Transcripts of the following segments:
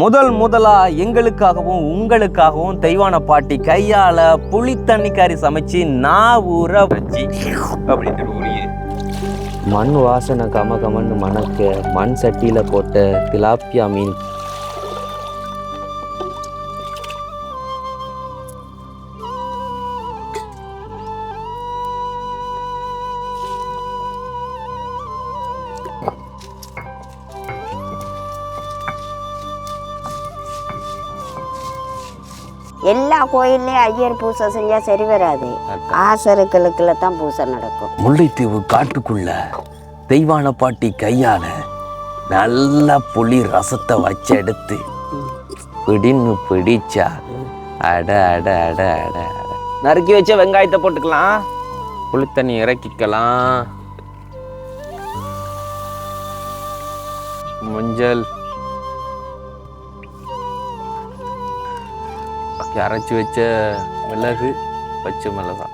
முதலா எங்களுக்காகவும் உங்களுக்காகவும் தெய்வான பாட்டி கையால புளி தண்ணிக்காரி சமைச்சு நான் ஊற வச்சு அப்படின்னு மண் வாசனை கமன்னு மணக்க மண் சட்டியில போட்ட திலாப்பியா மீன். எல்லா கோயில்லையும் ஐயர் பூசை செஞ்சா சரி வராது. ஆசருக்களுக்குள்ள தான் பூசை நடக்கும். முல்லைத்தீவு காட்டுக்குள்ள தெய்வான பாட்டி கையால நல்ல புளி ரசத்தை வச்சு எடுத்து பிடின்னு பிடிச்சா அட அட அட அட நறுக்கி வச்ச வெங்காயத்தை போட்டுக்கலாம், புளித்தண்ணி இறக்கிக்கலாம், மஞ்சள் அரைச்சி வச்ச மிளகு, பச்சை மிளகாய்.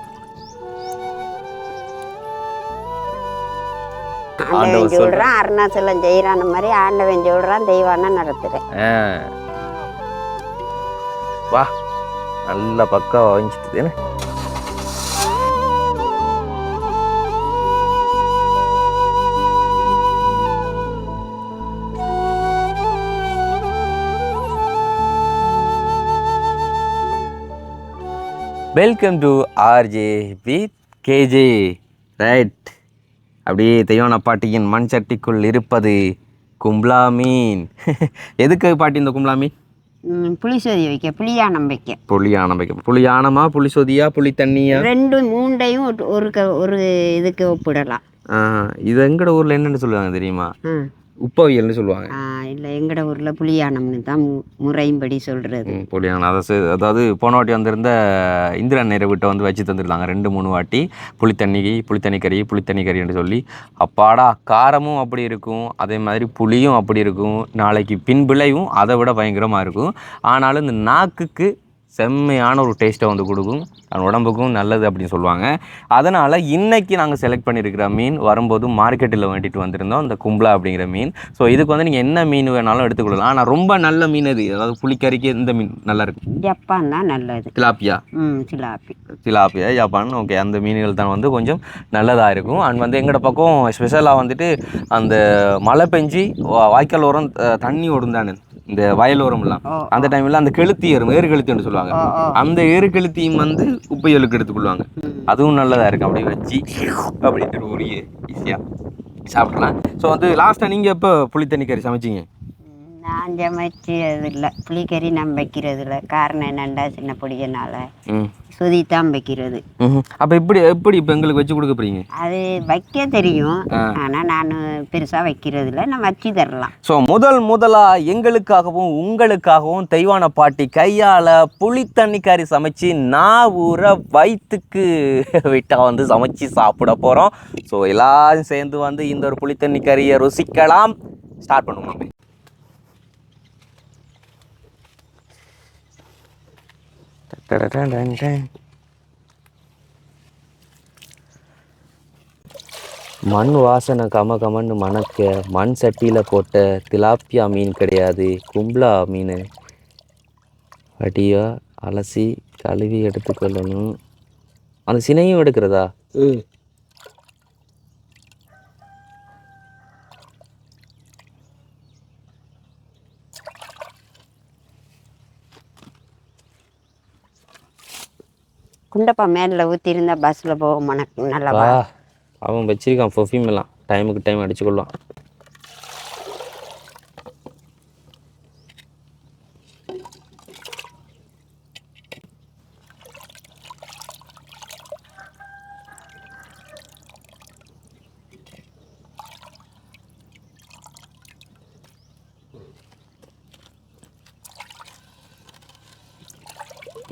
ஆண்டவன் சொல்றான், அருணாச்சலம் ஜெயிரான மாதிரி ஆண்டவன் சொல்றான், தெய்வான நடத்துறேன். வா நல்ல பக்கம் வாங்கிட்டு. Welcome to RJ with KJ. Right, அப்படியே தெய்வான பாட்டியின் மண் சட்டிக்குள் இருப்பது கும்ளா மீன். எதுக்கு பாட்டி இந்த கும்ளா மீன்? புளிசோதி வைக்க, புளியானம் வைக்க. புளியானம் வைக்க. புளியானமா புளிசோதியா புளி தண்ணியா? ரெண்டு மூண்டையும் ஒரு இதுக்கு ஒப்பிடலாம். இது எங்கட ஊர்ல என்னன்னு சொல்லுவாங்க தெரியுமா? உப்பவியல்னு சொல்லுவாங்க. இல்லை, எங்கட ஊரில் புளியானம்னு தான் முறையின்படி சொல்கிறது. புளியானம் அதாவது போன வாட்டி வந்திருந்த இந்திரன் நேர வீட்டை வந்து வச்சு தந்துருந்தாங்க 2-3 வாட்டி. புளித்தண்ணி கறின்னு சொல்லி. அப்பாடா, காரமும் அப்படி இருக்கும், அதே மாதிரி புளியும் அப்படி இருக்கும். நாளைக்கு பின்பிளையும் அதை விட பயங்கரமாக இருக்கும். ஆனாலும் இந்த நாக்குக்கு செம்மையான ஒரு டேஸ்ட்டை வந்து கொடுக்கும், உடம்புக்கும் நல்லது அப்படின்னு சொல்லுவாங்க. அதனால் இன்றைக்கி நாங்கள் செலக்ட் பண்ணியிருக்கிற மீன் வரும்போது மார்க்கெட்டில் வேண்டிட்டு வந்திருந்தோம், இந்த கும்ளா அப்படிங்கிற மீன். ஸோ இதுக்கு வந்து நீங்கள் என்ன மீன் வேணாலும் எடுத்துக்கொள்ளலாம். ஆனால் ரொம்ப நல்ல மீன் அது, அதாவது புளிக்கறிக்கு இந்த மீன் நல்லா இருக்கும். ஜப்பான் தான் நல்லது. திலாப்பியா? Tilapia Japan. ஓகே, அந்த மீன்கள் தான் வந்து கொஞ்சம் நல்லதாக இருக்கும். அண்ட் வந்து எங்களோட பக்கம் ஸ்பெஷலாக வந்துட்டு அந்த மழை பெஞ்சி வாய்க்கால் ஓரம் தண்ணி ஓடும் தானே, இந்த வயலோரம்லாம், அந்த டைம்ல அந்த கெளுத்தி ஏறு கெளுத்தின்னு சொல்லுவாங்க. அந்த ஏறு கெளுத்தியும் வந்து உப்பையலுக்கு எடுத்துக்கொள்வாங்க. அதுவும் நல்லதா இருக்கு. அப்படியே வச்சு அப்படியே ஒரு ஈஸியா சாப்பிடலாம். ஸோ வந்து லாஸ்ட்டாக நீங்கள் எப்போ புளித்தண்ணி கறி சமைச்சிங்க? நான் சமைச்சது இல்லை, புளிக்கறி நான் வைக்கிறது இல்லை. காரணம் என்னண்டா, சின்ன பிடிக்கனால சுதித்தான் வைக்கிறது. அப்போ எப்படி இப்போ எங்களுக்கு வச்சு கொடுக்க போறீங்க? அது வைக்க தெரியும், ஆனால் நான் பெருசாக வைக்கிறது இல்லை, நான் வச்சு தரலாம். ஸோ முதலா எங்களுக்காகவும் உங்களுக்காகவும் தெய்வான பாட்டி கையால் புளித்தண்ணிக்காரி சமைச்சு நான் ஊற வயிற்றுக்கு விட்டால் வந்து சமைச்சு சாப்பிட போகிறோம். ஸோ எல்லாரும் சேர்ந்து வந்து இந்த ஒரு புளித்தண்ணிக்கறியை ருசிக்கலாம். ஸ்டார்ட் பண்ணுவோம். மண் வாசனை கமன்னு மணக்க மண் சட்டியில் போட்ட திலாப்பியா மீன் கிடையாது, கும்ளா மீன். அடியா அலசி கழுவி எடுத்துக்கொள்ளணும். அந்த சினையும் எடுக்கிறதா? குண்டப்பா மேலே ஊற்றிருந்தா பஸ்ஸில் போக மனக்கு நல்லா. அவன் வச்சிருக்கான் பர்ஃப்யூம் எல்லாம், டைமுக்கு டைம் அடிச்சுக்கொள்ளான்.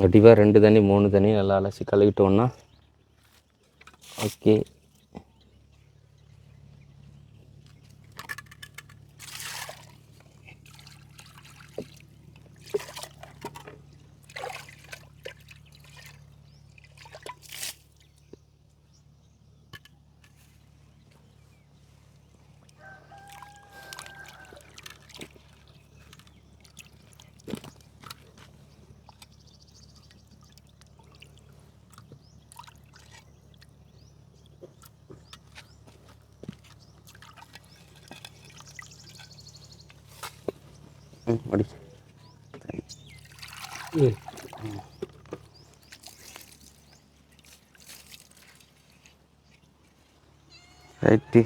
கண்டிப்பாக 2 தண்ணி 3 தண்ணி நல்லா அலசி கழுவிட்டோன்னா ஓகே. அப்படி ரைட்டு.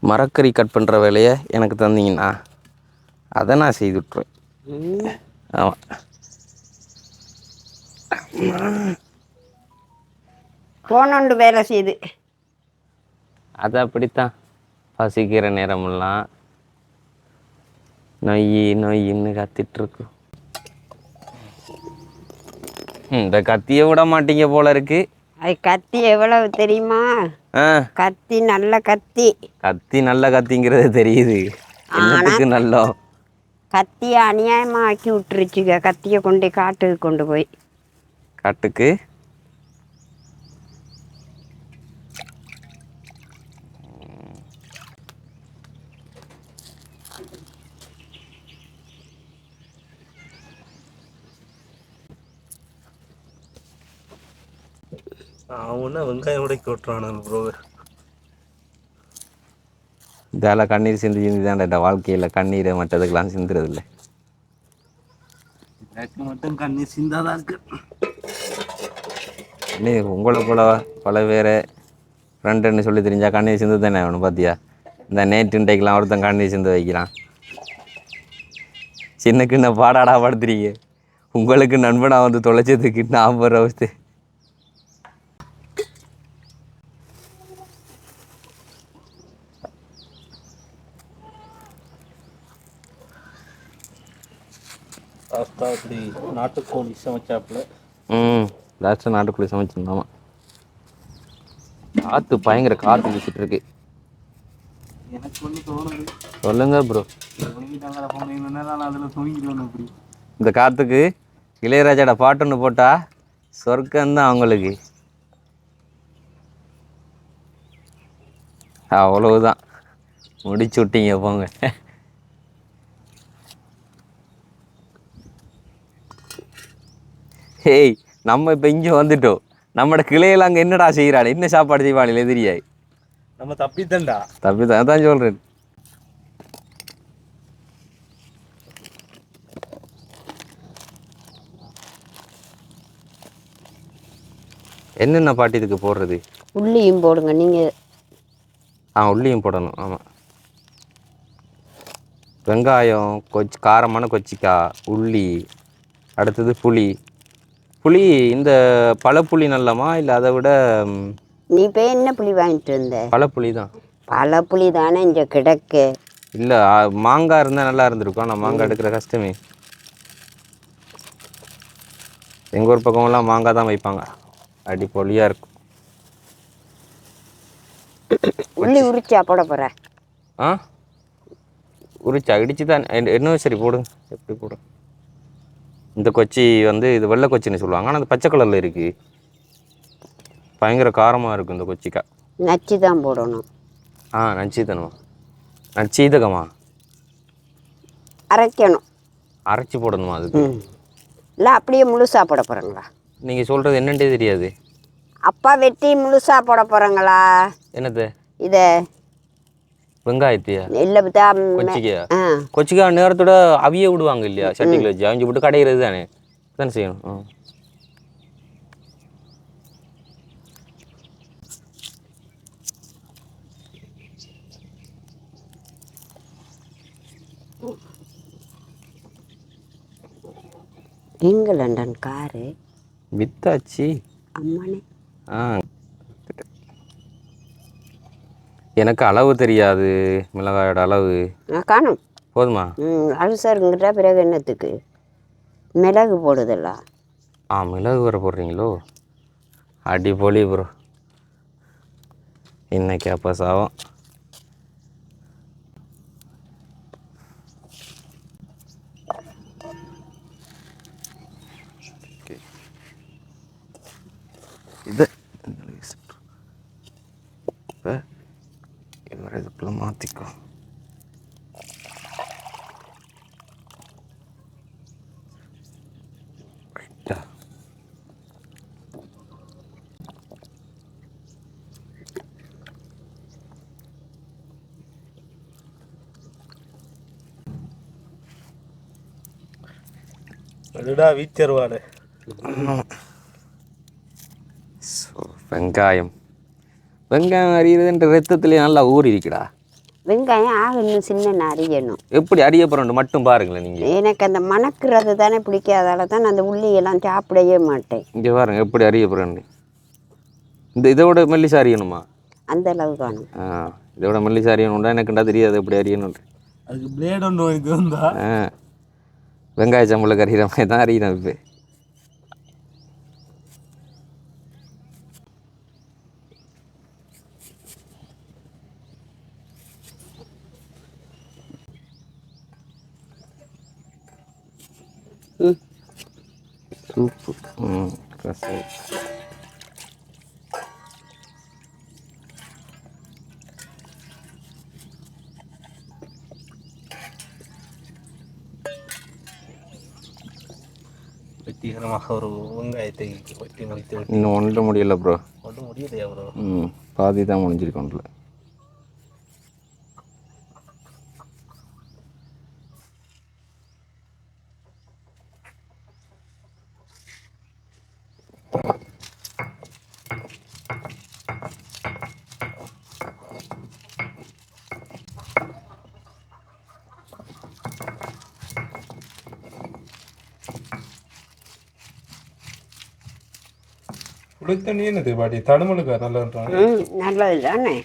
மரக்கறி கட் பண்ணுற வேலையை எனக்கு தந்தீங்கன்னா அதை நான் செய்து விட்ருவேன். ஆமாம், போனோண்டு வேலை செய்து அது அப்படித்தான். பசிக்கிற நேரமெல்லாம் நொய்யின்னு கத்திட்டுருக்கு. இந்த கத்தியை விட மாட்டீங்க போல இருக்கு. அது கத்தி எவ்வளவு தெரியுமா? கத்தி நல்ல கத்தி. கத்தி நல்ல கத்திங்கிறது தெரியுது. என்னத்துக்கு நல்லோ? கத்தியை அநியாயமாக ஆக்கி விட்டுருச்சுங்க. கத்தியை கொண்டு காட்டுக்கு கொண்டு போய் காட்டுக்கு அவனா வெங்காயம் உடைக்க விட்டுறானு ப்ரோ. இதால் கண்ணீர் சிந்தி தான்டா வாழ்க்கையில் கண்ணீரை மற்றதுக்கெல்லாம் சிந்துறது இல்லை. எனக்கு மட்டும் கண்ணீர் சிந்தாதான் இருக்கு. உங்களை போல பல பேர் ஃப்ரெண்டுன்னு சொல்லி தெரிஞ்சா கண்ணீர் சிந்து தானே வேணும். பார்த்தியா, இந்த நேற்று இன்றைக்கெலாம் ஒருத்தன் கண்ணீர் சிந்து வைக்கிறான். சின்னக்கு நான் பாடாடா படுத்துறீங்க. உங்களுக்கு நண்பனாக வந்து தொலைச்சதுக்கு நான் போகிற அவஸ்தை. லாஸ்ட்டாக இப்படி நாட்டுக்கோழி சமைச்சாப்புல. லாஸ்ட்டாக நாட்டுக்கோழி சமைச்சிருந்தாமா. காற்று பயங்கர காற்று வீசிட்டு இருக்கு. எனக்கு ஒன்று தோணுது. சொல்லுங்க ப்ரோ. நான் அதில் தூங்கிடுவேன். அப்படி இந்த காற்றுக்கு இளையராஜாட பாட்டுன்னு போட்டால் சொர்க்கம்தான் அவங்களுக்கு. அவ்வளவுதான், முடிச்சு விட்டீங்க போங்க. ஹேய், நம்ம இப்போ இங்கே வந்துட்டோம். நம்மளோட கிளையில் அங்கே என்னடா செய்கிறாள், என்ன சாப்பாடு செய்வாள் எதிரியாய்? நம்ம தப்பித்தண்டா. தப்பிதான், அதான் சொல்கிறேன். என்னென்ன பாட்டி இதுக்கு போடுறது? உள்ளியும் போடுங்க நீங்கள். உள்ளியும் போடணும். ஆமாம், வெங்காயம், காரமான கொச்சிக்காய், உள்ளி, அடுத்தது புளி. புளி இந்த பழப்புளி நல்லமா இல்லை அதை விட? நீ இப்போ என்ன புளி வாங்கிட்டு வந்த? பழப்புளி தான். பழப்புளி தானே இங்கே கிடக்கு. இல்லை, மாங்காய் இருந்தால் நல்லா இருந்திருக்கும். ஆனால் மாங்காய் எடுக்கிற கஷ்டமே. எங்கள் ஊர் பக்கமெல்லாம் மாங்காய் தான் வைப்பாங்க. அடிப்பொலியாக இருக்கும். உள்ளி உரிச்சா போட போகிறேன். உரிச்சா இடிச்சு தான் என்ன. சரி போடுங்க, எப்படி போடுங்க. இந்த கொச்சி வந்து இது வெள்ளை கொச்சின்னு சொல்லுவாங்க. ஆனால் அது பச்சை கலரில் இருக்குது. பயங்கர காரமாக இருக்கும் இந்த கொச்சிக்காய். நச்சு தான் போடணும். நச்சீதனமா? நச்சீதகமா? அரைக்கணும். அரைச்சி போடணுமா அதுக்கு? இல்லை அப்படியே முழுசாக போட போகிறாங்களா? நீங்கள் சொல்கிறது என்னன்றே தெரியாது. அப்பா வெட்டி முழுசாக போட போகிறாங்களா? என்னது? இதை வெங்காயத்தையா? இல்லை கொச்சிக்காயா? கொச்சிக்காய் நேரத்தோட அவிய விடுவாங்க இல்லையா, சட்டியில் வச்சு அவிஞ்சு போட்டு கடைகிறது தானே தானே செய்யணும். எங்க லண்டன் காரு வித்தாச்சு அம்மானே. எனக்கு அளவு தெரியாது, மிளகாயோட அளவு. காணும் போதுமா? அல்சருங்கிட்ட பிறகு என்னத்துக்கு மிளகு போடுதல்ல? மிளகு வர போடுறீங்களோ? அடிப்பொலி ப்ரோ. இன்னைக்கு அப்போ சாவம். இது இப்போ இதுக்குள்ள மாற்றிக்கோ. அதுடா வீச்சருவாடு. வெங்காயம் வெங்காயம் அறியறதுன்ற ரத்தத்துலேயே நல்லா ஊறி இருக்குடா. வெங்காயம் இன்னும் சின்ன அரியணும். எப்படி அறிய போகிறோம் மட்டும் பாருங்களேன் நீங்கள். எனக்கு அந்த மணக்கிறது தானே பிடிக்காதால தான் அந்த உள்ளியெல்லாம் சாப்பிடவே மாட்டேன். இங்கே பாருங்க எப்படி அறிய போகிறேன்னு. இதோட மெல்லிசா அறியணுமா? அந்த அளவு காணும். இதோட மெல்லிசா அறியணும்டா எனக்குண்டா தெரியாது எப்படி அறியணும்னு. அதுக்கு பிளேட் ஒன்று இது வந்தா வெங்காய சம்பளம் கறிகிற மாதிரி தான் அறியணும் இப்போ. சூப்பு கசை வெற்றிகரமாக ஒரு வெங்காயத்தை வெட்டி முடித்து விட்டு இன்னும் ஒன்றும் முடியல ப்ரோ. ஒன்றும் முடியலையா ப்ரோ? பாதி தான் முடிஞ்சிருக்கோன்ல. புளித்தண்ணி என்னது பாட்டி? தடுமலுக்கா நல்லதுன்றாங்க. நல்லது தானே.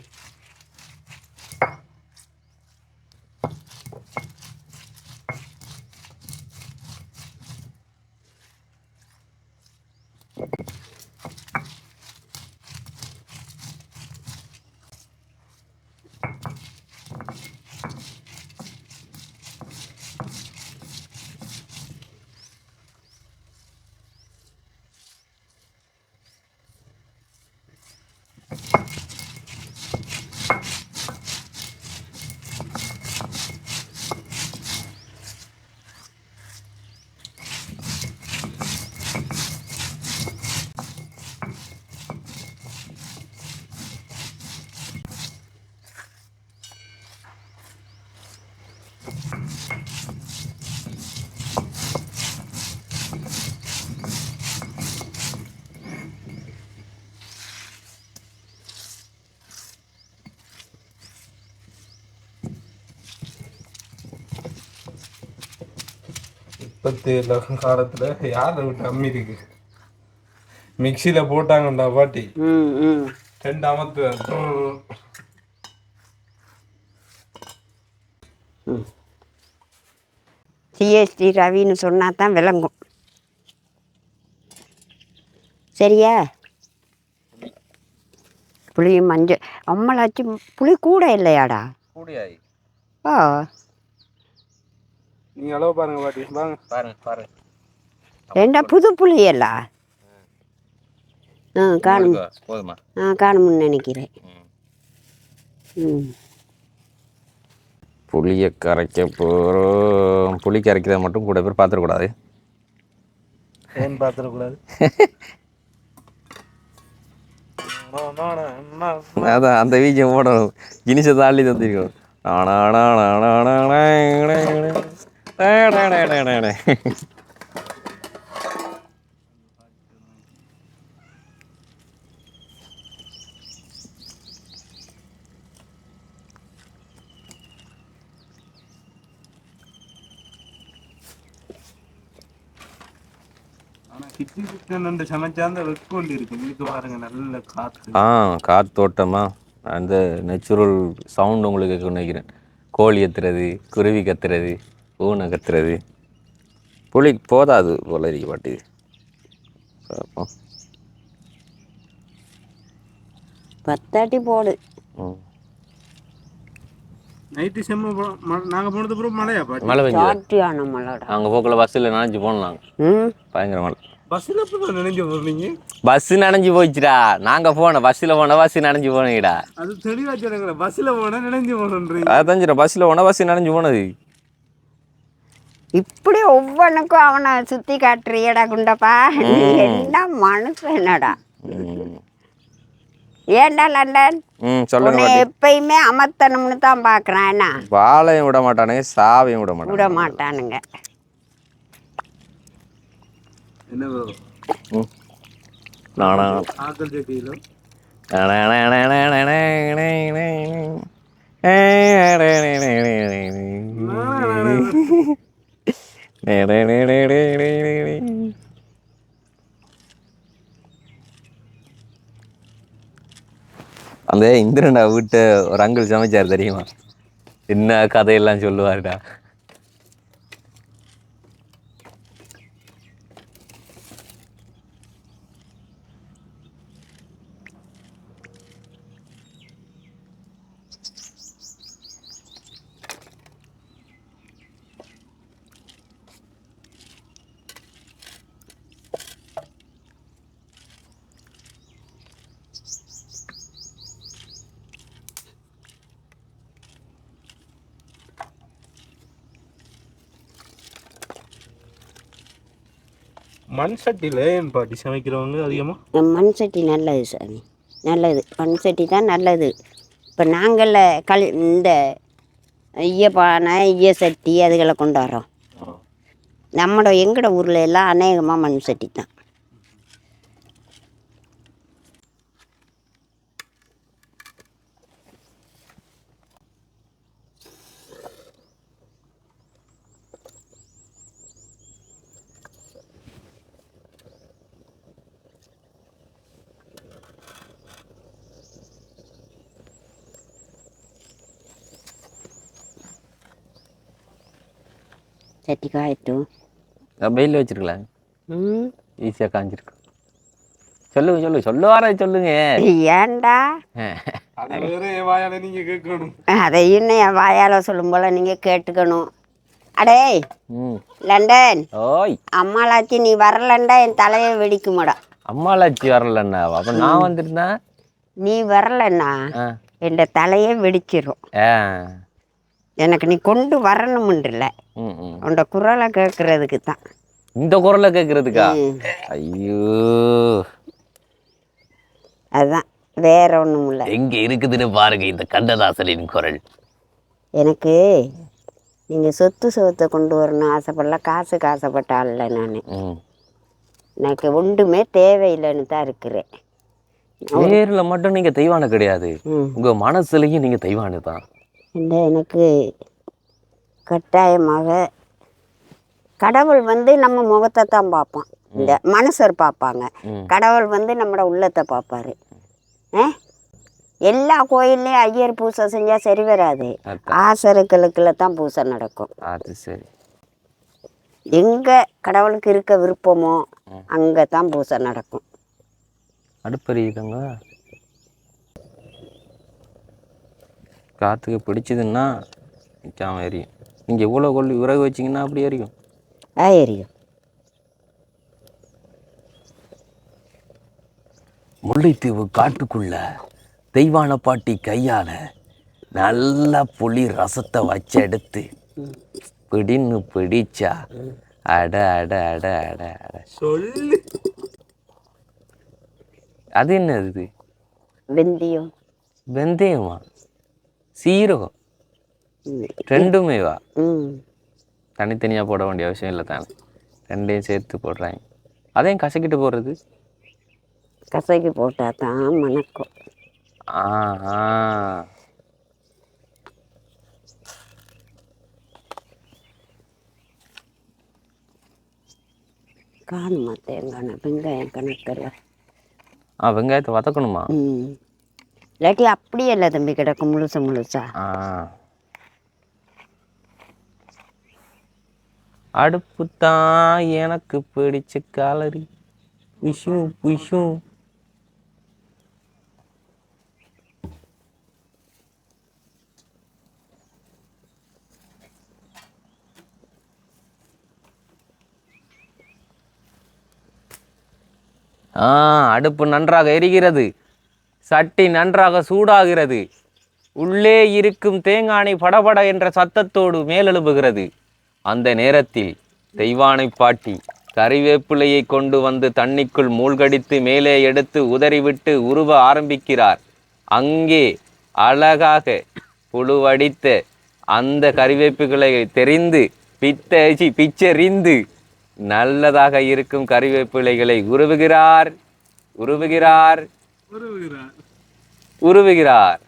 இப்பத்திய காலத்துல யாரை விட்டு அம்மி இருக்கு? மிக்சியில போட்டாங்கண்டா பாட்டி. 2 அமத்து சிஎஸ்டி ரவின்னு சொன்னா தான் விளங்கும். சரியா? புளி மஞ்சள் அம்மளாச்சு புளி கூட இல்லையாடா? கூடியாய். ஓ நீங்க அளவு பாருங்க பாட்டி. வாங்க பாருங்க. ரெண்டா புது புளியல்லா? காணும். போதுமா? காணும்னு நினைக்கிறேன். புளியை கரைக்க போகிறோம். புளி கரைக்கிறத மட்டும் கூட பேர் பார்த்துடக்கூடாது. ஏன் பார்த்துடக்கூடாது? அதான் அந்த வீஜம் போடணும். ஜினிஸை தாண்டி தந்திருக்கணும். கிச்சன் சமைச்சாந்த வெக்கொண்டு இருக்கு. உங்களுக்கு பாருங்க நல்ல காற்று. காத்தோட்டமா அந்த நேச்சுரல் சவுண்ட் உங்களுக்கு நினைக்கிறேன். கோழி கத்துறது, குருவி கத்துறது, பூனை கத்துறது. புளி போதாது போல இருக்க பாட்டி. பார்ப்போம். 10 போடு. நைட்டு செம்ம நாங்கள் போனது அப்புறம் மழையா பாட்டி? மழை சாட்டியான மழைடா. அங்கே போக்கில் பஸ்ஸில் நனைஞ்சு போனோம். பயங்கர மழை. பஸ்ஸில் எப்போ நினைஞ்சு போகிறீங்க? பஸ்ஸு நனைஞ்சு போயிடுச்சுடா. நாங்கள் போனோம் பஸ்ஸில் போனோம். பஸ்ஸு நனைஞ்சு போனீங்கடா. அது தெளிவாக சொல்லுங்களேன். பஸ்ஸில் போனால் நினைஞ்சு போகணுன்றீங்க. அதான் சொல்கிறேன். பஸ்ஸில் போனால் பஸ்ஸு நனைஞ்சு போனது. இப்படி ஒவ்வொன்றுக்கும் அவனை சுற்றி காட்டுறியடா குண்டப்பா. என்ன மனுஷனடா. ஏண்டா லண்டன் சொல்லுங்க. எப்பயுமே அமர்த்தணும்னு தான் பார்க்குறான். என்ன வாழையும் விட மாட்டானுங்க, சாவையும் விட மாட்டானுங்க. என்ன bro? ம் நானா ஆக்கள் சட்டியிலும் அந்த இந்திரனா வீட்டை ஒரு அங்கிள் சமைச்சார் தெரியுமா? என்ன கதையெல்லாம் சொல்லுவாருடா. மண் சட்டியில் ஏன் பாட்டி சமைக்கிறவங்க அதிகமாக? மண் சட்டி நல்லது சாமி, நல்லது. மண் சட்டி தான் நல்லது. இப்போ நாங்கள் இந்த ஈய பானை ஈய சட்டி அதுகளை கொண்டு வரோம். எங்கட ஊரில் எல்லாம் அநேகமாக மண் சட்டி தான். சட்டி காயட்டும். வெயில் வச்சிருக்கலாம், ம், ஈஸியாக காஞ்சிருக்கு. சொல்லுங்க வர சொல்லுங்க. ஏன்டா அது வேற என் வாயால நீங்க கேட்கணும். அதை இன்னும் என் வாயால் சொல்லும் போல் நீங்கள் கேட்டுக்கணும். அடே ம் லண்டன், ஓய் அம்மாளாச்சி நீ வரலண்டா என் தலையை வெடிக்குமாடா. அம்மாளாச்சி வரலண்ணா, அப்போ நான் வந்துருந்தேன். நீ வரலன்னா என் தலையே வெடிச்சிரும். எனக்கு நீ கொண்டு வரணும்ன்றல, உன்னோட குரலை கேட்கறதுக்கு தான். இந்த குரலை கேட்கறதுக்கா? ஐயோ, அதுதான், வேற ஒன்றும் இல்லை. எங்க இருக்குதுன்னு பாருங்க இந்த கண்ணதாசனின் குரல். எனக்கு நீங்கள் சொத்து சுகத்தை கொண்டு வரணும் ஆசைப்படல, காசுக்கு ஆசைப்பட்டால. நான் எனக்கு ஒன்றுமே தேவையில்லைன்னு தான் இருக்கிறேன். நேரில் மட்டும் நீங்கள் தெய்வான கிடையாது, உங்கள் மனசுலையும் நீங்கள் தெய்வானு தான். இந்த எனக்கு கட்டாயமாக கடவுள் நம்ம முகத்தை தான் பார்ப்பான், இந்த மனுஷர் பார்ப்பாங்க. கடவுள் நம்மளோட உள்ளத்தை பார்ப்பாரு. எல்லா கோயில்லையும் ஐயர் பூசை செஞ்சால் சரி வராது, ஆசருக்களுக்குள்ள தான் பூசை நடக்கும். அது சரி. எங்கே கடவுளுக்கு இருக்க விருப்பமோ அங்கே தான் பூசை நடக்கும். அடுப்பறியுதுங்க, காற்றுக்கு பிடிச்சதுன்னா நிற்காம எரியும். நீங்கள் எவ்வளோ கொள்ளி விறகு வச்சிங்கன்னா அப்படி எரியும். எரியும். முல்லைத்தீவு காட்டுக்குள்ள தெய்வான பாட்டி கையால நல்லா புளி ரசத்தை வச்சு எடுத்து பிடின்னு பிடிச்சா அட அட அட அட அட சொல்லு. அது என்னது? வெந்தயம். வெந்தயமா? சீரகம்? ரெண்டுமேவா? தனித்தனியாக போட வேண்டிய அவசியம் இல்லை தானே, ரெண்டையும் சேர்த்து போடுறாங்க. அதையும் கசக்கிட்டு போடுறது? கசக்கி போட்டால் தான் மணக்கும். காணுமா தேங்காய் வெங்காயம் கணக்கில்? வெங்காயத்தை வதக்கணுமா? இல்லாட்டி அப்படியே இல்லை தம்பி, கிடக்கும் முழுசா. அடுப்பு தான் எனக்கு பிடிச்ச காலரி. விஷு விஷு. அடுப்பு நன்றாக எரிகிறது, சட்டி நன்றாக சூடாகிறது, உள்ளே இருக்கும் தேங்காய் படபட என்ற சத்தத்தோடு மேலெழும்புகிறது. அந்த நேரத்தில் தெய்வானை பாட்டி கறிவேப்பிலையை கொண்டு வந்து தண்ணிக்குள் மூழ்கடித்து மேலே எடுத்து உதறிவிட்டு உருவ ஆரம்பிக்கிறார். அங்கே அழகாக புழுவடித்த அந்த கறிவேப்புகளை தெரிந்து பிச்செறிந்து நல்லதாக இருக்கும் கறிவேப்பிலைகளை உருவுகிறார் உருவுகிறார் உருவுகிறார்.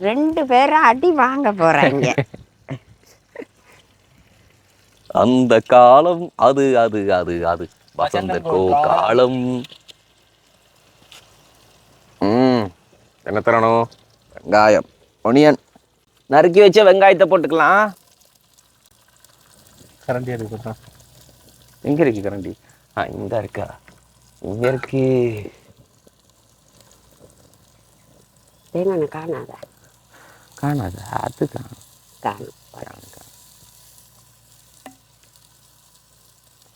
ரெண்டு பேரும் அடி வாங்க போறாங்க. அந்த காலம் அது அது அது அது வசந்தக்கோ காலம். என்ன தரணும்? வெங்காயம், ஒனியன், நறுக்கி வச்ச வெங்காயத்தை போட்டுக்கலாம். கரண்டி இருக்கு. எங்க இருக்கு கரண்டி? இந்த இருக்கா? இங்க இருக்கு. தேங்காய் காணாதா? காணாத அது காணும்.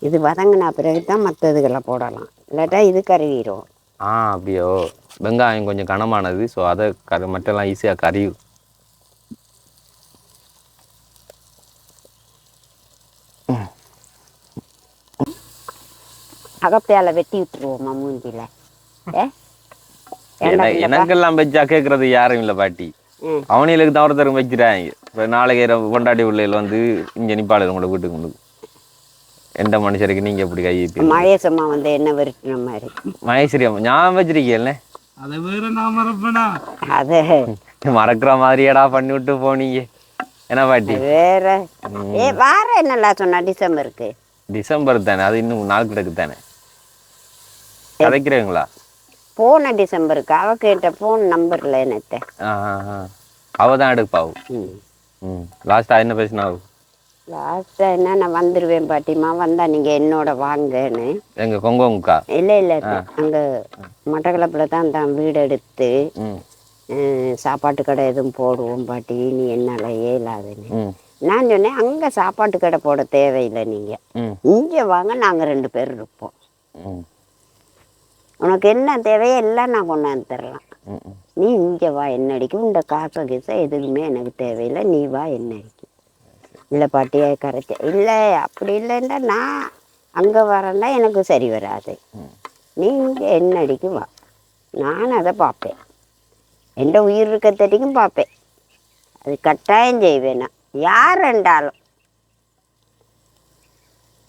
இது வதங்கினா பிறகு தான் மற்றதுகளை போடலாம், இல்லாட்டா இது கருகிரும். அப்படியோ. வெங்காயம் கொஞ்சம் கனமானது, ஸோ அதை மட்டெல்லாம் ஈஸியாக கறியும். அகப்பையால் வெட்டி விட்டுருவோம்மா மூஞ்சில. எனக்கெல்லாம் வச்சா கேட்கறது யாரும் இல்லை பாட்டி. அவனிகளுக்கு தான் ஒருத்தரும் வச்சுட்டாங்க. இப்போ நாளைக்கு கொண்டாடி உள்ளையில் வந்து இங்கே நிப்பாடு உங்களோட வீட்டுக்கு கொண்டு. எந்த மனுஷருக்கு நீங்க எப்படி கை மகேசம்மா வந்து என்ன வெறுக்கிற மாதிரி. மகேஸ்வரி அம்மா ஞாபகம் வச்சிருக்கீல்ல? அதை வேற நான் மறப்பேனா? அதை மறக்கிற மாதிரியடா பண்ணி விட்டு போனீங்க. என்ன பாட்டி வேற வார என்னெல்லாம் சொன்னா? டிசம்பருக்கு. டிசம்பர் தானே, அது இன்னும் நாள் கிடக்கு தானே. கதைக்கிறீங்களா? போன டிசம்பருக்கு அவ கேட்ட போன் நம்பர்ல என்னத்த அவ தான் எடுப்பாவு. லாஸ்டா என்ன பேசினாவு? லாஸ்டா என்ன, நான் வந்துருவேன் பாட்டிமா, வந்தா நீங்க என்னோட வாங்கன்னு. எங்க கொங்கோங்கக்கா? இல்ல அங்க மட்டக்களப்புல தான் வீடு எடுத்து சாப்பாட்டு கடை எதுவும் போடுவோம் பாட்டி, நீ என்னால இயலாதுன்னு. நான் சொன்னேன் அங்க சாப்பாட்டு கடை போட தேவையில்லை, நீங்க இங்க வாங்க, நாங்க 2 பேர் இருப்போம். உனக்கு என்ன தேவையோ எல்லாம் நான் கொண்டாந்து தரலாம், நீ இங்க வா, என்ன அடிக்கும் இந்த காசை கீசை எதுவுமே எனக்கு தேவையில்லை, நீ வா என்ன அடிக்கும். இல்லை பாட்டியா கரைச்ச இல்லை அப்படி இல்லைன்னா நான் அங்கே வரேன்னா எனக்கு சரி வராது, நீ இங்கே என்ன அடிக்கும் வா, நான் அதை பார்ப்பேன், எந்த உயிர் இருக்கத்தடிக்கும் பார்ப்பேன், அது கட்டாயம் செய்வேன். நான் யார் ரெண்டாலும்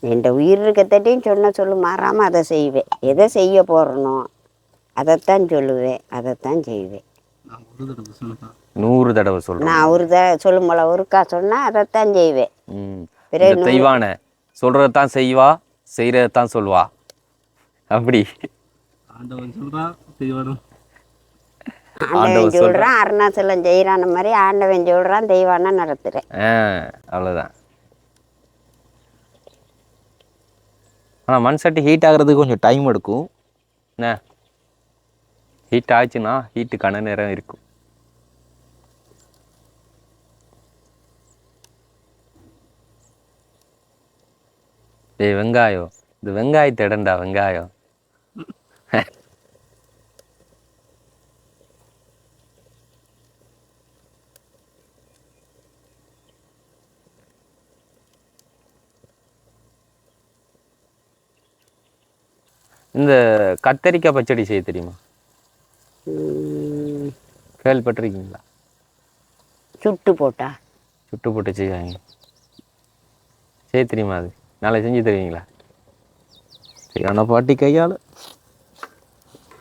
என் உயிர் இருக்கத்தட்டியும் சொல்லு மாறாமல் அதை செய்வேன். எதை செய்ய போகிறனோ அதைத்தான் சொல்லுவேன், அதைத்தான் செய்வேன். 100 தடவை சொல்றேன். நான் ஒரு சொல்லும் போல ஒருக்கா சொன்னால் அதைத்தான் செய்வேன். தெய்வான சொல்றதான் செய்வா, செய்யறதான் சொல்வா. அப்படி ஆண்டவன் சொல்றான் செய்வானும். ஆண்டவன் சொல்றான் அருணாச்சலம் செய்யறான மாதிரி ஆண்டவன் சொல்றான் தெய்வானா நடத்துறேன். அவ்வளவுதான். ஆனால் மண் சட்டி ஹீட் ஆகிறதுக்கு கொஞ்சம் டைம் எடுக்கும். என்ன ஹீட் ஆச்சுன்னா ஹீட்டுக்கான நேரம் இருக்கும். வெங்காயம், இந்த வெங்காயத்தை இடண்டா வெங்காயம். இந்த கத்தரிக்காய் பச்சடி செய்ய தெரியுமா? கேள்விப்பட்டிருக்கீங்களா? சுட்டு போட்டு செய்வாங்க. செய்ய தெரியுமா? அது நாளை செஞ்சு தருவீங்களா? சரியான பாட்டி கையால்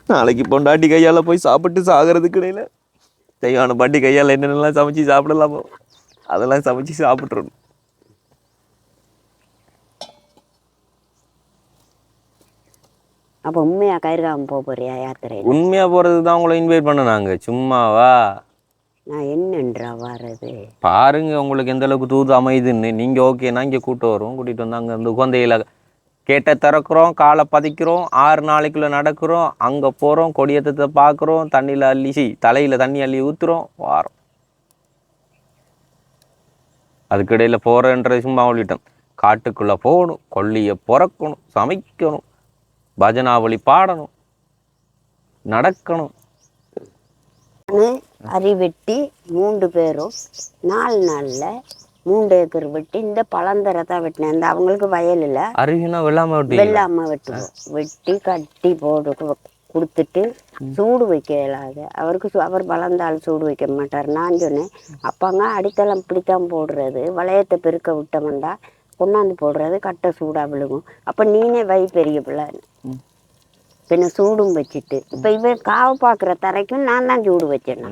நாளைக்கு பொண்டாட்டி கையால் போய் சாப்பிட்டு சாகிறதுக்கு இடையில தெய்வான பாட்டி கையால் என்னென்னலாம் சமைச்சு சாப்பிடலாமோ அதெல்லாம் சமைச்சு சாப்பிட்றணும். அப்போ உண்மையாக கயிறுகாம போறியா யாத்திரை? உண்மையாக போகிறது தான் உங்களை இன்வைட் பண்ண. நாங்கள் சும்மாவா? நான் என்னன்றா வர்றது பாருங்க உங்களுக்கு எந்த அளவுக்கு தூது அமையுதுன்னு. நீங்கள் ஓகேனா இங்கே கூப்பிட்டு வரோம், கூட்டிகிட்டு வந்து அங்கே அந்த குழந்தையில கேட்ட திறக்கிறோம், காலை பதிக்கிறோம், 6 நாளைக்குள்ளே நடக்கிறோம், அங்கே போகிறோம், கொடியேற்றத்தை பார்க்குறோம், தண்ணியில் தலையில் தண்ணி அள்ளி ஊற்றுறோம், வாரோம். அதுக்கிடையில் போகிறேன்றது சும்மா சொல்லிட்டோம். காட்டுக்குள்ளே போகணும், கொல்லியை பிறக்கணும், சமைக்கணும், பஜனாவளி பாடணும், நடக்கணும். அரி வெட்டி 3 பேரும் 4 நாளில் 3 ஏக்கர் வெட்டி இந்த பழந்தரத்தான் வெட்டினேன். இந்த அவங்களுக்கு வயல் இல்லை, அருவினா வெள்ளாமை வெட்டுவோம். வெட்டி கட்டி போட்டு கொடுத்துட்டு சூடு வைக்க இயலாது அவருக்கு. அவர் பழந்தாள் சூடு வைக்க மாட்டார். நான் சொன்னேன் அப்பாங்க அடித்தளம் இப்படித்தான் போடுறது, வளையத்தை பெருக்க விட்டோம்டா கொண்டாந்து போடுறது கட்டை சூடாக விழுகும். அப்போ நீனே வை பெரிய பிள்ளை பின்ன சூடும் வச்சுட்டு இப்போ இவன் காவு பார்க்குற தரைக்கும் நான் தான் சூடு வச்சேன்.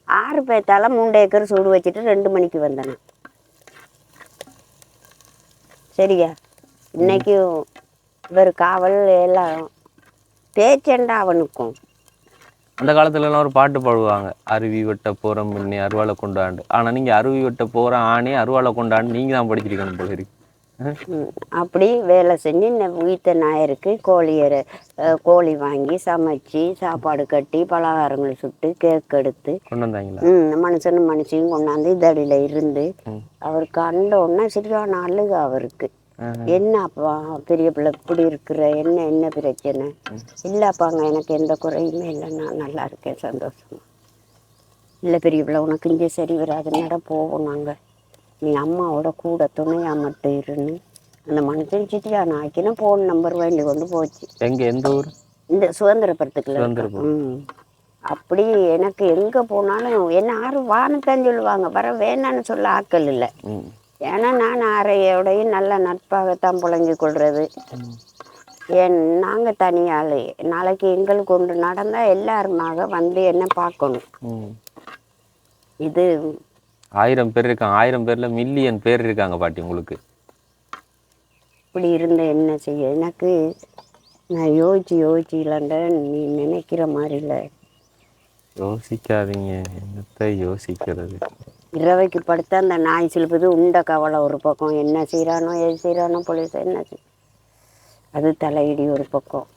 6 பேத்தால 3 ஏக்கர் சூடு வச்சுட்டு 2 மணிக்கு வந்தேன். சரியா இன்னைக்கு இவர் காவல் எல்லாம் பேச்சண்டா அவனுக்கும். அந்த காலத்துலலாம் ஒரு பாட்டு பாடுவாங்க, அருவி வெட்ட போகிறோம் முன்னே அருவாளை கொண்டாண்டு. ஆனால் நீங்கள் அருவி வெட்ட போகிற ஆணே அருவாளை கொண்டாண்டு நீங்கள் தான் படிச்சிருக்கணும் போல இருக்கு. அப்படி வேலை செஞ்சு வீட்டை ஞாயிறுக்கு கோழி வாங்கி சமைச்சு சாப்பாடு கட்டி பலகாரங்கள் சுட்டு கேக் எடுத்து கொண்டு வந்தாங்களா? மனுஷனும் மனுஷையும் கொண்டாந்து இதடியில் இருந்து அவருக்கு அண்டோன்னா சரியான அழுக அவருக்கு. என்ன அப்பா பெரிய பிள்ளை இப்படி இருக்கிற என்ன பிரச்சனை இல்லைப்பாங்க, எனக்கு எந்த குறையுமே இல்லை, நான் நல்லா இருக்கேன் சந்தோஷமா. இல்லை பெரிய பிள்ளை உனக்கு இங்கே சரி வராது, நட போவோம் நாங்கள், நீ அம்மாவோட கூட துணையா மட்டும் இருன்னு அந்த மனுஷன் சிட்டியா நாக்கினா ஃபோன் நம்பர் வேண்டி கொண்டு போச்சு. எந்த ஊர்? இந்த சுதந்திரபுரத்துக்குள்ள. அப்படி எனக்கு எங்கே போனாலும் என்ன யாரும் வானத்தான் சொல்லுவாங்க, வர வேணான்னு சொல்ல ஆக்கள் இல்லை. ஏன்னா நான் அறையோடையும் நல்ல நட்பாகத்தான் புழங்கி கொள்வது. நாங்கள் தனியாள், நாளைக்கு எங்களுக்கு ஒன்று நடந்தால் எல்லாருமாக வந்து என்ன பார்க்கணும். இது 1000 பேர் இருக்காங்க, 1000 பேர்ல மில்லியன் பேர் இருக்காங்க பாட்டி உங்களுக்கு. இப்படி இருந்த என்ன செய்ய, எனக்கு நான் யோசிச்சு இல்லைண்ட நீ நினைக்கிற மாதிரி இல்லை. யோசிக்காதீங்க, என்னத்தை யோசிக்கிறது. இரவைக்கு படுத்தா அந்த நாய் சிலுப்புது உண்ட கவலை ஒரு பக்கம், என்ன செய்கிறானோ எது செய்கிறானோ போலீஸ் என்ன அது தலையிடி ஒரு பக்கம்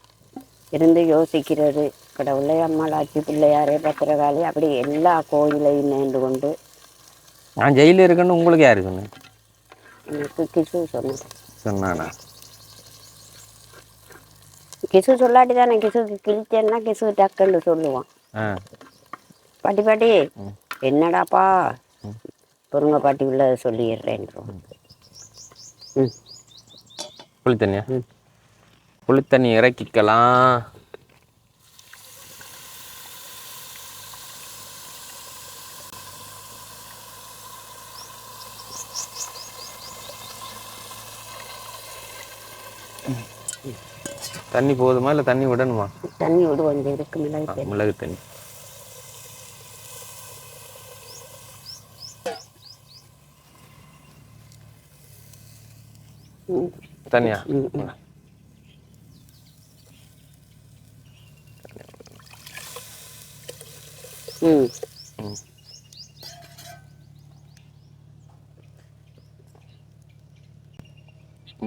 இருந்து யோசிக்கிறது. கடவுளை அம்மாளாச்சி பிள்ளையாரே பத்திரகாளி அப்படி எல்லா கோயிலையும் நேர்ந்து கொண்டு. நான் ஜெயிலில் இருக்கேன்னு உங்களுக்கு யாரு சொன்னேன்? எனக்கு கிசு சொன்னானா? கிசு சொல்லாட்டி தானே, கிசுக்கு கிழிச்சேன்னா கிசு டக்குன்னு சொல்லுவான். பாட்டி என்னடாப்பா பொருங்க பாட்டி உள்ள சொல்லிடுறேன். புளித்தண்ணியா? புளித்தண்ணி இறக்கிக்கலாம். தண்ணி போதுமா இல்லை தண்ணி விடணுமா? தண்ணி விடுவோம், இந்த இருக்கு மிளகு தண்ணி. தண்ணியா?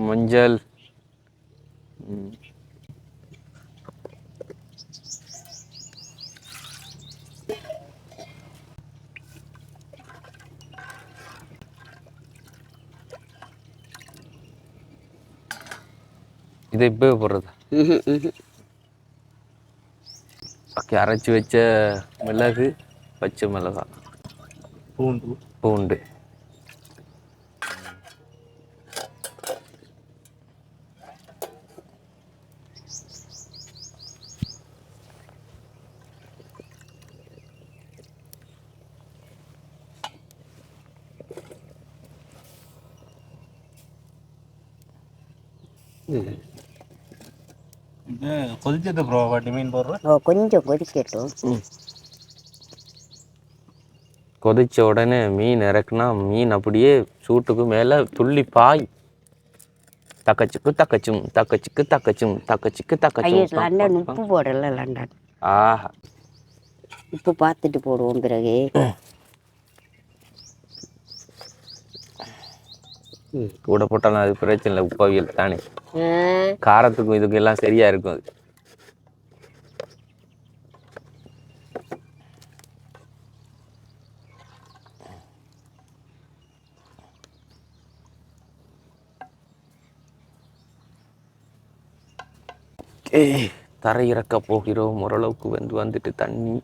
மஞ்சள். இதை இப்போ போடுறது அரைச்சி வச்ச மிளகு, பச்சை மிளகா, பூண்டு. கொதிச்சது ப்ரோ பாட்டி மீன் போடுறேன். கொஞ்சம் கொதிக்கட்டும். கொதிச்ச உடனே மீன் இறக்குனா மீன் அப்படியே சூட்டுக்கு மேலே துள்ளி பாய். தக்கச்சுக்கு தக்கச்சும் தக்கச்சுக்கு தக்கச்சும் தக்கச்சுக்கு தக்கச்சும். லண்டன் உப்பு போடல, லண்டன். ஆஹா, உப்பு பார்த்துட்டு போடுவோம் பிறகு. கூட போட்டாலும் அது பிரச்சனை இல்லை, உப்பவியல் தானே. காரத்துக்கும் இதுக்கும் எல்லாம் சரியா இருக்கும் அது. தரை இறக்க போகிறோம், ஓரளவுக்கு வந்துட்டு தண்ணி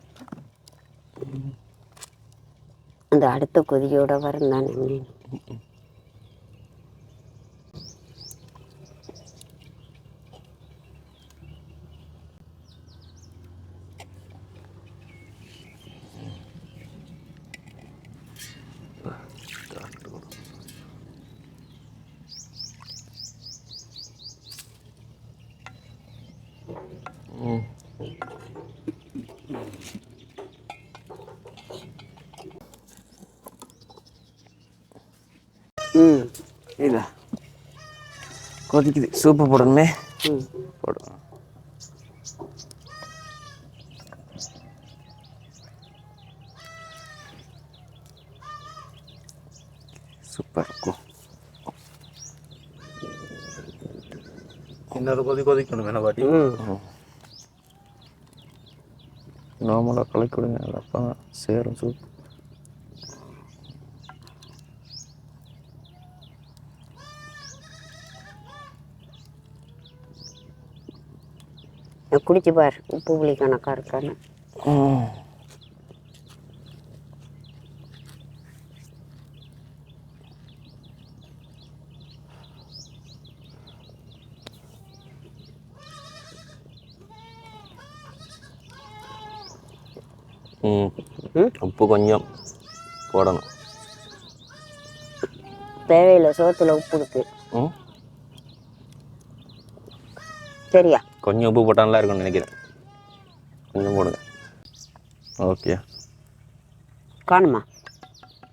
அந்த அடுத்த கொதியோட வரும் தானே மீன். ம் இல்லை கொதிக்குது. சூப்பு போடணுமே. ம் போடும். சூப்பர் இருக்கும். இன்னொரு கொதிக்கணும் என்ன பாட்டி. நார்மலாக கலக்கி விடுங்க. அப்போ சேரும் சூப். குடிச்சு பார், உப்பு புளி கணக்காக இருக்கான்னு. உப்பு கொஞ்சம் போடணும். தேவையில்லை, சோத்துல உப்பு இருக்கு. சரியா? கொஞ்சம் உப்பு போட்டாலும் இருக்கும்னு நினைக்கிறேன். கொஞ்சம் போடுங்க. ஓகே, காணுமா?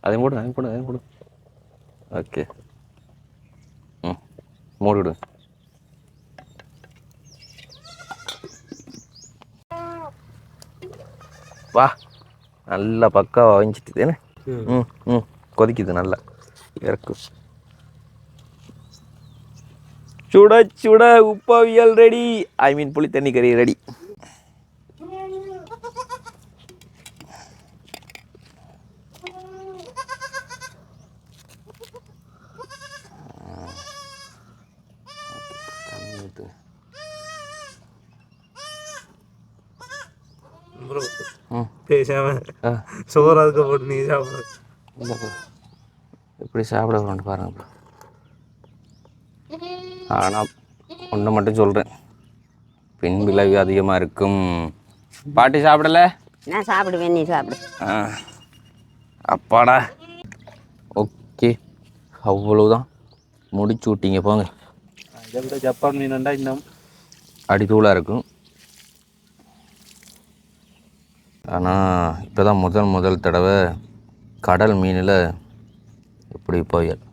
அதையும் போடுங்க, அதையும் போடுங்க, அதையும் போடுங்க. ஓகே, மூடி விடுங்க. வா, நல்லா பக்காவா வஞ்சிட்டு தானே. கொதிக்குது நல்லா. இறக்கு. சுட சுட உப்பவியல் ரெடி. ஐ மீன் புளி தண்ணி கறி ரெடி. பேசாம சோறு அதுக்கு போட்டு நீ சாப்பிடு. எப்படி சாப்பிட வேணும் பாருங்க. ஆனால் ஒன்று மட்டும் சொல்கிறேன், பின் விளைவு அதிகமாக இருக்கும். பாட்டி சாப்பிடல? நான் சாப்பிடுவேன், நீ சாப்பிடு. அப்பாடா. ஓகே, அவ்வளோதான், முடிச்சு விட்டீங்க. போங்க. இதை விட ஜப்பான் மீனண்டா இன்னும் அடித்தூளாக இருக்கும். ஆனால் இப்போ தான் முதல் தடவை கடல் மீனில் எப்படி போயல்.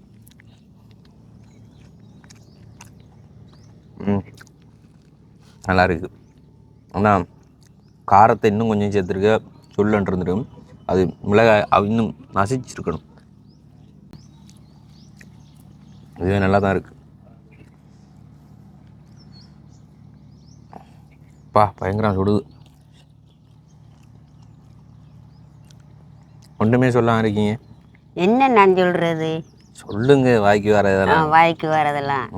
நல்லா இருக்குது. ஆனால் காரத்தை இன்னும் கொஞ்சம் சேர்த்துருக்க சொல்லுன்ட்டு இருந்துடும். அது மிளகாய் இன்னும் நசிச்சிருக்கணும். இதுவே நல்லா தான் இருக்குது. பயங்கரம் சுடுது. ஒன்றுமே சொல்லாம இருக்கீங்க. என்ன நான் சொல்றது? சொல்லுங்க. வாய்க்கு வரதெல்லாம். வாய்க்கு வரதெல்லாம்.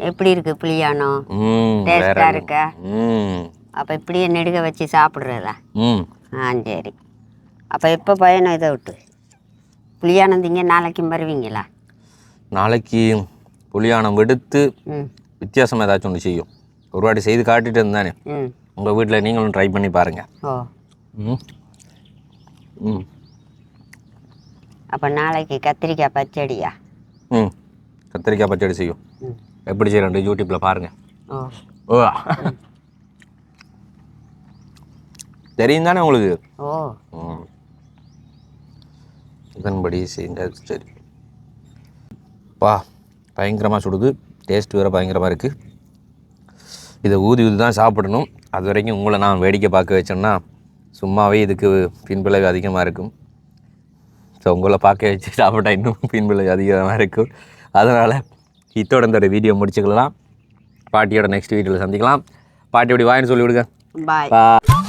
எப்படி இருக்கு புளியானம்? டேஸ்டா இருக்கா? அப்போ இப்படியே நெடுக வச்சு சாப்பிட்றதா? சரி. அப்போ எப்போ பயணம் இதை விட்டு புளியானம் திங்க நாளைக்கும் வருவீங்களா? நாளைக்கு புளியானம் விடுத்து வித்தியாசமாக ஏதாச்சும் ஒன்று செய்யும். ஒரு வாட்டி செய்து காட்டிட்டு இருந்தானே, உங்கள் வீட்டில் நீங்களும் ட்ரை பண்ணி பாருங்கள். அப்போ நாளைக்கு கத்திரிக்காய் பச்சடியா? கத்திரிக்காய் பச்சடி செய்யும். எப்படி செய்யறேன் யூடியூப்பில் பாருங்கள். ஓ, தெரியும் தானே உங்களுக்கு? இதன்படி செய்யுங்க. சரி. பயங்கரமாக சுடுது. டேஸ்ட் வேறு பயங்கரமாக இருக்குது. இதை ஊதி தான் சாப்பிடணும். அது வரைக்கும் உங்களை நான் வேடிக்கை பார்க்க வச்சேன்னா சும்மாவே இதுக்கு பின்விளைவு அதிகமாக இருக்கும். ஸோ உங்களை பார்க்க வச்சு சாப்பிட்டா இன்னும் பின்விளைவு அதிகமாக இருக்கும். அதனால் இதோட இந்த வீடியோ முடிச்சுக்கலாம். பாட்டியோட நெக்ஸ்ட் வீடியோவில் சந்திக்கலாம். பாட்டி எப்படி வாயின்னு சொல்லி விடுங்க. பாய்.